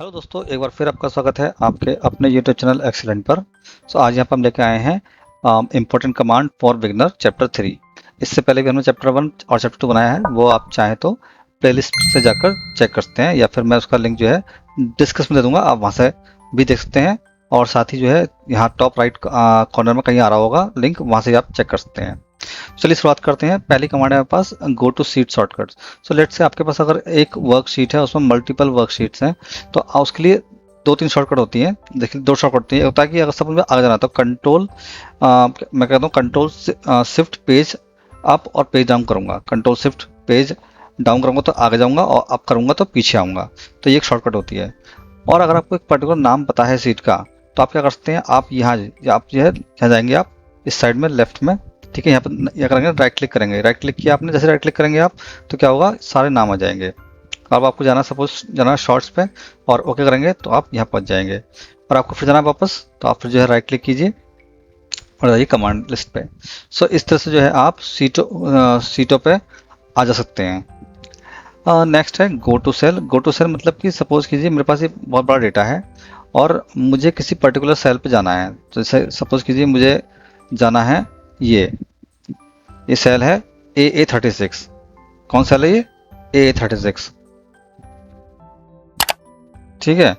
Hello दोस्तों, एक बार फिर आपका स्वागत है आपके अपने यूट्यूब चैनल एक्सीलेंट पर। आज यहाँ पर हम लेके आए हैं important command for beginner chapter 3। इससे पहले भी हमने चैप्टर 1 और चैप्टर 2 बनाया है, वो आप चाहें तो प्लेलिस्ट से जाकर चेक कर सकते हैं, या फिर मैं उसका लिंक जो है डिस्क्रिप्शन में दे दूंगा, आप वहाँ से भी देख सकते हैं। और साथ ही जो है यहाँ टॉप राइट कॉर्नर में कहीं आ रहा होगा लिंक, वहाँ से आप चेक कर सकते हैं। चलिए शुरुआत करते हैं। पहली कमांड है हमारे पास go to sheet shortcut. So let's say आपके पास अगर एक वर्कशीट है, उसमें मल्टीपल वर्कशीट्स हैं, तो उसके लिए दो तीन शॉर्टकट होती हैं। देखिए, दो शॉर्टकट होती है, होता है कि अगर सब में आगे जाना है तो कंट्रोल मैं कहता हूँ कंट्रोल शिफ्ट पेज अप और पेज डाउन करूंगा। कंट्रोल शिफ्ट पेज डाउन करूंगा तो आगे जाऊंगा, और अप करूंगा तो पीछे आऊंगा। तो ये एक शॉर्टकट होती है। और अगर आपको एक पर्टिकुलर नाम पता है सीट का, तो आप क्या कर सकते हैं, आप यहाँ जो है यहाँ जाएंगे, आप इस साइड में लेफ्ट में, ठीक है, यहाँ पर क्या करेंगे, राइट क्लिक करेंगे। राइट क्लिक किया आपने, जैसे राइट क्लिक करेंगे आप, तो क्या होगा, सारे नाम आ जाएंगे। अब आपको जाना, सपोज जाना है शॉर्ट्स पे, और ओके करेंगे तो आप यहाँ पहुँच जाएंगे। और आपको फिर जाना है वापस, तो आप फिर जो है राइट क्लिक कीजिए और जाइए कमांड लिस्ट पे। सो इस तरह से जो है आप सीटों पे आ जा सकते हैं। नेक्स्ट है go to sell. Go to sell मतलब कि सपोज कीजिए मेरे पास ये बहुत बड़ा डेटा है और मुझे किसी पर्टिकुलर सेल पे जाना है। तो जैसे सपोज कीजिए मुझे जाना है, ये सेल है AA36। कौन सेल है ये? AA36। ठीक है,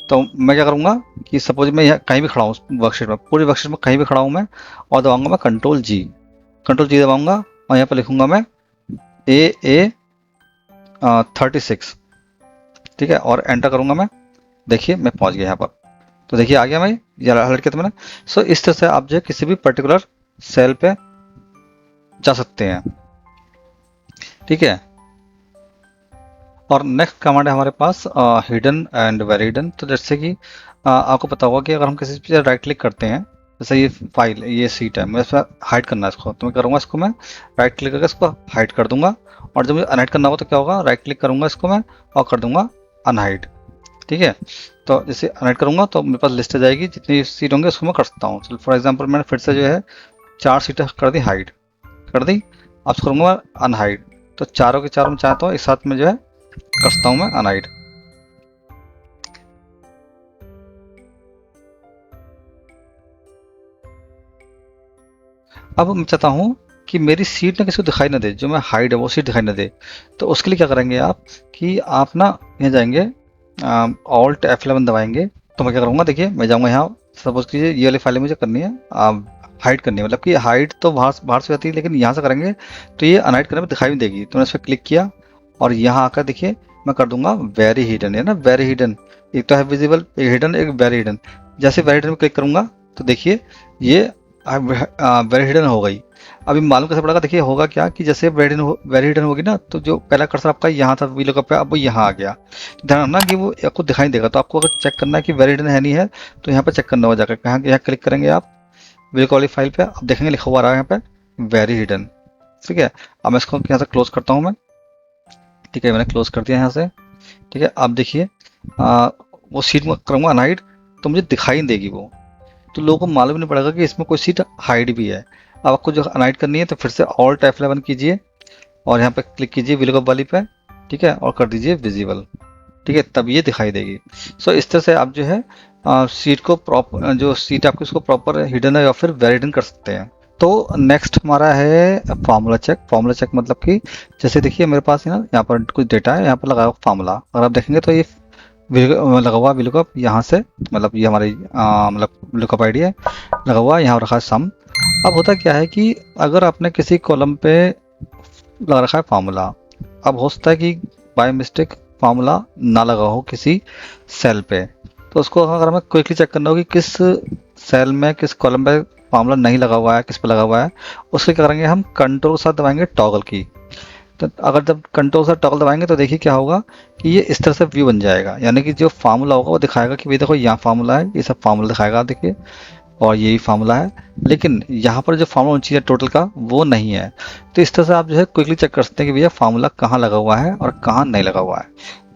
तो मैं क्या करूंगा कि सपोज मैं यहाँ कहीं भी खड़ा हूँ वर्कशीट में, पूरी वर्कशीट में कहीं भी खड़ा हूँ मैं, और दबाऊंगा मैं कंट्रोल जी दबाऊंगा, और यहाँ पर लिखूंगा मैं AA36। ठीक है, और एंटर करूंगा मैं। देखिए मैं पहुंच गया यहाँ पर, तो देखिए आ गया मैं, ये अलर्ट किया था मैंने। सो इस तरह से आप जो है किसी भी पर्टिकुलर सेल पे जा सकते हैं। ठीक है, और नेक्स्ट कमांड है हमारे पास हिडन एंड वेरी हिडन। तो जैसे कि आपको पता होगा कि अगर हम किसी चीज़ राइट क्लिक करते हैं, जैसे ये फाइल, ये सीट है, मैं इसमें हाइड करना है इसको, तो मैं करूँगा इसको, मैं राइट क्लिक करके इसको हाइड कर दूंगा। और जब मुझे अनहाइड करना होगा तो क्या होगा, राइट क्लिक करूंगा इसको मैं और कर दूंगा अनहाइड। ठीक है, तो जैसे अनहाइड करूंगा तो मेरे पास लिस्ट आ जाएगी, जितनी सीट होंगे उसको मैं कर सकता हूँ। चलो फॉर एग्जाम्पल मैंने फिर से जो है 4 सीटें कर दी हाइड, कर दी। अब करूँगा अनहाइड, तो चारों के चारों में चाहता हूँ एक साथ में जो है करता हूँ मैं अनहाइड। अब मैं चाहता हूँ कि मेरी सीट ना किसी को दिखाई ना दे, जो मैं हाइड है वो सीट दिखाई ना दे। तो उसके लिए क्या करेंगे आप कि आप ना यहाँ जाएंगे, ऑल्ट F11 दबाएंगे। तो मैं क्या करूँगा, देखिए मैं जाऊँगा यहाँ, सपोज कीजिए ये वाली फाइल मुझे करनी है, हाइड करनी है, मतलब कि हाइड तो बाहर से जाती है, लेकिन यहाँ से करेंगे तो ये अनहाइड करने में दिखाई भी देगी। तो मैंने इस पर क्लिक किया और यहाँ आकर देखिए मैं कर दूंगा वेरी हिडन, है ना, वेरी हिडन। एक तो है विजिबल, एक हिडन, एक वेरी हिडन। जैसे वेरी हिडन में क्लिक करूंगा तो देखिए ये वेरी हिडन हो गई। अभी मालूम कैसे पड़ेगा, देखिए होगा क्या कि जैसे वेरी हिडन होगी ना, तो जो पहला कर्सर आपका यहाँ था वीलुकअप पे, अब वो यहाँ आ गया। तो ध्यान रखना कि वो आपको दिखाई देगा। तो आपको अगर चेक करना है कि वेरी हिडन है नहीं है, तो यहाँ पे चेक करना होगा, जाकर यहाँ क्लिक करेंगे आप वीलुकअप वाली फाइल पे, आप देखेंगे लिखा हुआ आ रहा है यहाँ पे वेरी हिडन। ठीक है, अब मैं इसको यहाँ से क्लोज करता हूँ मैं। ठीक है, मैंने क्लोज कर दिया यहाँ से। ठीक है, अब देखिए वो सीट में करूँगा अनहाइड, तो मुझे दिखाई नहीं देगी वो, तो लोगों को मालूम नहीं पड़ेगा कि इसमें कोई सीट हाइड भी है। अब आपको जो अनहाइड करनी है तो फिर से ऑल्ट F11 कीजिए और यहाँ पे क्लिक कीजिए वीलुकअप वाली पे। ठीक है, और कर दीजिए विजिबल। ठीक है, तब ये दिखाई देगी। सो इस तरह से आप जो है सीट को प्रॉपर, जो सीट आपकी उसको प्रॉपर हिडन है या फिर वेरी हिडन कर सकते हैं। तो नेक्स्ट हमारा है फार्मूला चेक। फार्मूला चेक मतलब कि जैसे देखिए मेरे पास है ना, यहाँ पर कुछ डेटा है, यहाँ पर लगा हुआ फार्मूला, अगर आप देखेंगे तो ये लगा हुआ विलुकअप यहाँ से, मतलब ये हमारी मतलब लुकअप आईडी है, लगा हुआ यहाँ रखा है सम। अब होता क्या है कि अगर आपने किसी कॉलम पे लगा रखा है फार्मूला, अब हो सकता है कि बाय मिस्टेक फार्मूला ना लगा हो किसी सेल पे, तो उसको अगर हमें क्विकली चेक करना हो कि किस सेल में किस कॉलम पे फार्मूला नहीं लगा हुआ है, किस पे लगा हुआ है, उसके क्या करेंगे, हम कंट्रोल के साथ दबाएंगे टॉगल की। तो अगर जब कंट्रोल से टॉगल दबाएंगे तो देखिए क्या होगा कि ये इस तरह से व्यू बन जाएगा, यानी कि जो फार्मूला होगा वो दिखाएगा कि भाई देखो यहाँ फार्मूला है, ये सब फार्मूला दिखाएगा देखिए, और यही फार्मूला है, लेकिन यहाँ पर जो फार्मूला होना चाहिए टोटल का वो नहीं है। तो इस तरह से आप जो है क्विकली चेक कर सकते हैं कि भैया फार्मूला कहाँ लगा हुआ है और कहाँ नहीं लगा हुआ है।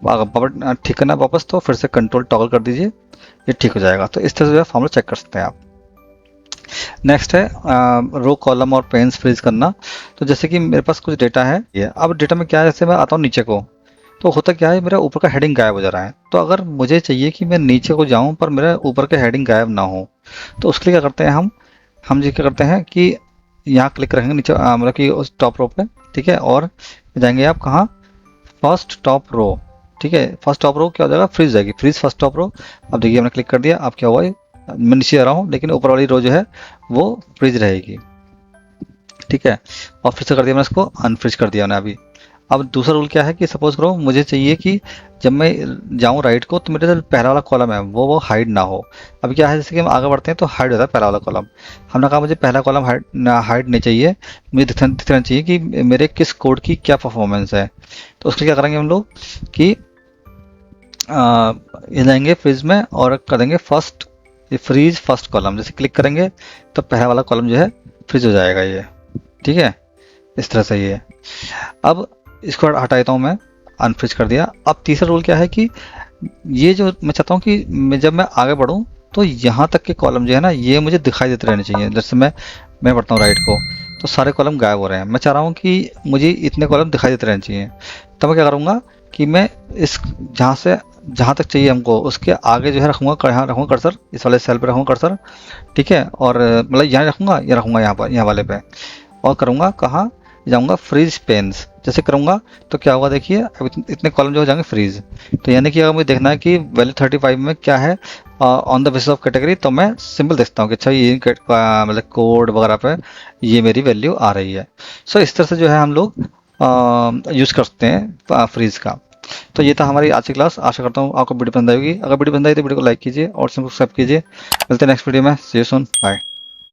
अगर ठीक करना है वापस, तो फिर से कंट्रोल टॉगल कर दीजिए, ये ठीक हो जाएगा। तो इस तरह से जो है फार्मूला चेक कर सकते हैं आप। नेक्स्ट है रो कॉलम और पेन्स फ्रीज करना। तो जैसे कि मेरे पास कुछ डेटा है, ये अब डेटा में क्या है, जैसे मैं आता हूँ नीचे को, तो होता क्या है, मेरा ऊपर का हेडिंग गायब हो जा रहा है। तो अगर मुझे चाहिए कि मैं नीचे को जाऊं पर मेरा ऊपर का हेडिंग गायब ना हो, तो उसके लिए क्या करते हैं हम जी क्या करते हैं कि यहाँ क्लिक करेंगे नीचे, मतलब कि उस टॉप रो पे, ठीक है, और जाएंगे आप कहाँ, फर्स्ट टॉप रो, ठीक है। फर्स्ट टॉप रो क्या हो जाएगा, फ्रीज जाएगी, फ्रीज फर्स्ट टॉप रो। अब देखिए हमने क्लिक कर दिया, अब क्या हुआ है, मैं नीचे आ रहा हूँ लेकिन ऊपर वाली रो जो है वो फ्रीज रहेगी, ठीक है। और फिर से कर दिया मैंने इसको अनफ्रीज कर दिया मैंने अभी। अब दूसरा रूल क्या है कि सपोज करो मुझे चाहिए कि जब मैं जाऊं राइट को तो मेरा जो पहला वाला कॉलम है वो हाइड ना हो। अभी क्या है, जैसे कि हम आगे बढ़ते हैं तो हाइड होता है पहला वाला कॉलम। हमने कहा मुझे पहला कॉलम हाइड नहीं चाहिए, मुझे दिखना चाहिए कि मेरे किस कोड की क्या परफॉर्मेंस है। तो उसके लिए क्या करेंगे हम लोग कि ये जाएंगे फ्रीज में और कर देंगे फर्स्ट, फ्रीज फर्स्ट कॉलम। जैसे क्लिक करेंगे तो पहला वाला कॉलम जो है फ्रीज हो जाएगा ये, ठीक है। इस तरह से ये, अब इसको हटा देता हूँ मैं, अनफ्रीज कर दिया। अब तीसरा रूल क्या है कि ये जो मैं चाहता हूँ कि जब मैं आगे बढ़ूँ तो यहाँ तक के कॉलम जो है ना ये मुझे दिखाई देते रहने चाहिए। जैसे मैं बढ़ता हूँ राइट को तो सारे कॉलम गायब हो रहे हैं, मैं चाह रहा हूँ कि मुझे इतने कॉलम दिखाई देते रहने चाहिए। तो मैं क्या करूँगा कि मैं इस जहाँ तक चाहिए हमको उसके आगे जो है रखूँगा, यहाँ रखूँगा कर्सर, इस वाले सेल पे रखूँगा कर्सर, ठीक है। और मतलब यहाँ रखूँगा, ये रखूँगा यहाँ पर, यहाँ वाले पे, और करूँगा कहाँ, जाऊँगा फ्रीज पेन्स। जैसे करूँगा तो क्या होगा देखिए, अब इतने कॉलम जो हो जाएंगे फ्रीज। तो यानी कि अगर मुझे देखना है कि वैल्यू 35 में क्या है on the basis of category, तो मैं सिंपल देखता हूँ कि अच्छा ये मतलब कोड वगैरह पे ये मेरी वैल्यू आ रही है। सो इस तरह से जो है हम लोग यूज़ करते हैं फ्रीज का। तो ये था हमारी आज की क्लास। आशा करता हूँ आपको वीडियो पसंद आएगी। अगर वीडियो पसंद आई तो वीडियो को लाइक कीजिए और सब्सक्राइब कीजिए। मिलते हैं नेक्स्ट वीडियो में। सी यू सून, बाय।